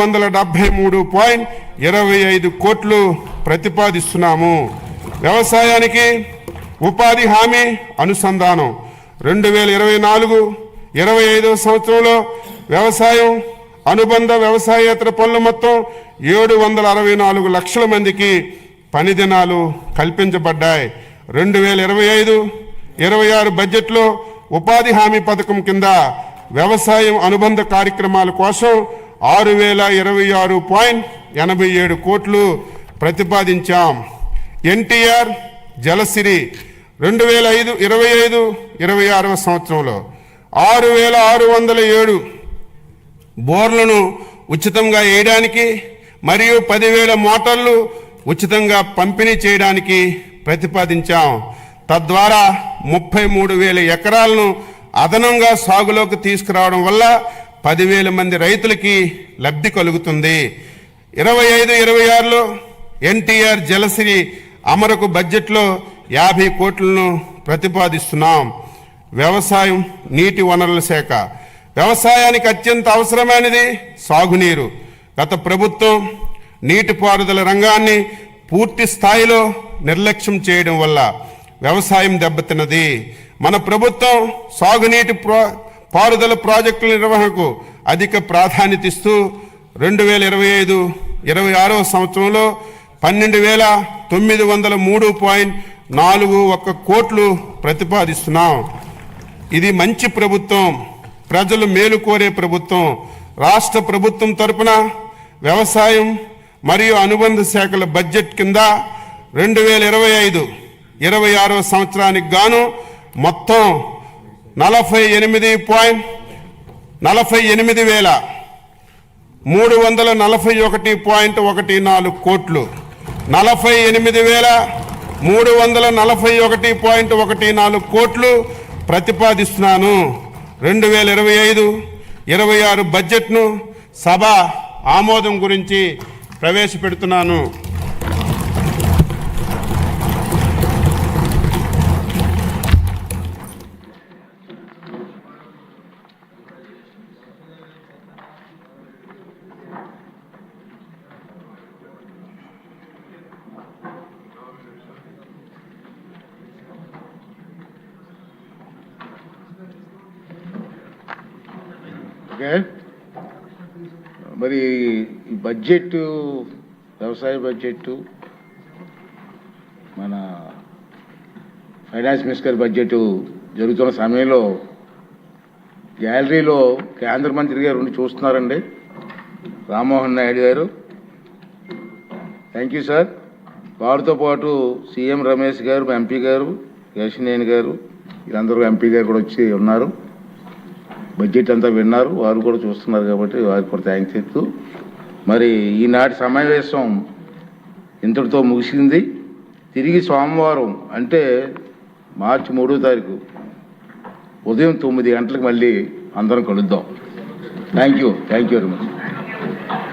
173.25 కోట్లు ప్రతిపాదిస్తున్నాము. వ్యవసాయానికి ఉపాధి హామీ అనుసంధానం 2024-25 సంవత్సరంలో వ్యవసాయం అనుబంధ వ్యవసాయేతర పనులు మొత్తం 764 లక్షల మందికి పని దినాలు కల్పించబడ్డాయి. 2025-26 బడ్జెట్లో ఉపాధి హామీ పథకం కింద వ్యవసాయం అనుబంధ కార్యక్రమాల కోసం 6026.87 కోట్లు ప్రతిపాదించాం. ఎన్టీఆర్ జలసిరి 2025-26 సంవత్సరంలో 6607 బోర్లను ఉచితంగా వేయడానికి మరియు 10,000 మోటార్లు ఉచితంగా పంపిణీ చేయడానికి ప్రతిపాదించాం. తద్వారా 33,000 ఎకరాలను అదనంగా సాగులోకి తీసుకురావడం వల్ల 10,000 మంది రైతులకి లబ్ధి కలుగుతుంది. 25-26లో ఎన్టీఆర్ జలసిరి అమరుకు బడ్జెట్లో 50 కోట్లను ప్రతిపాదిస్తున్నాం. వ్యవసాయం నీటి వనరుల శాఖ వ్యవసాయానికి అత్యంత అవసరమైనది సాగునీరు. గత ప్రభుత్వం నీటిపారుదల రంగాన్ని పూర్తి స్థాయిలో నిర్లక్ష్యం చేయడం వల్ల వ్యవసాయం దెబ్బతిన్నది. మన ప్రభుత్వం సాగునీటి పారుదల ప్రాజెక్టుల నిర్వహణకు అధిక ప్రాధాన్యత ఇస్తూ 2025-26 సంవత్సరంలో 12,903.41 కోట్లు ప్రతిపాదిస్తున్నాం. ఇది మంచి ప్రభుత్వం, ప్రజలు మేలు కోరే ప్రభుత్వం. రాష్ట్ర ప్రభుత్వం తరపున వ్యవసాయం మరియు అనుబంధ శాఖల బడ్జెట్ కింద 2025-26 సంవత్సరానికి గాను మొత్తం 48,341.14 కోట్లు 48,341.14 కోట్లు ప్రతిపాదిస్తున్నాను. 2025-26 బడ్జెట్ను సభ ఆమోదం గురించి ప్రవేశపెడుతున్నాను. మరి ఈ బడ్జెట్, వ్యవసాయ బడ్జెట్, మన ఫైనాన్స్ మినిస్టర్ బడ్జెట్ జరుగుతున్న సమయంలో గ్యాలరీలో కేంద్ర మంత్రి గారు ఉండి చూస్తున్నారండి, రామ్మోహన్ నాయుడు గారు. Thank you sir. వారితో పాటు సీఎం రమేష్ గారు, ఎంపీ గారు కేశినేని గారు, వీళ్ళందరూ ఎంపీ గారు కూడా వచ్చి ఉన్నారు. బడ్జెట్ అంతా విన్నారు, వారు కూడా చూస్తున్నారు కాబట్టి వారికి కూడా థ్యాంక్స్ చెప్తూ మరి ఈనాటి సమావేశం ఇంతటితో ముగిసింది. తిరిగి సోమవారం అంటే మార్చి 3వ తారీఖు ఉదయం 9 గంటలకు మళ్ళీ అందరం కలుద్దాం. Thank you very much.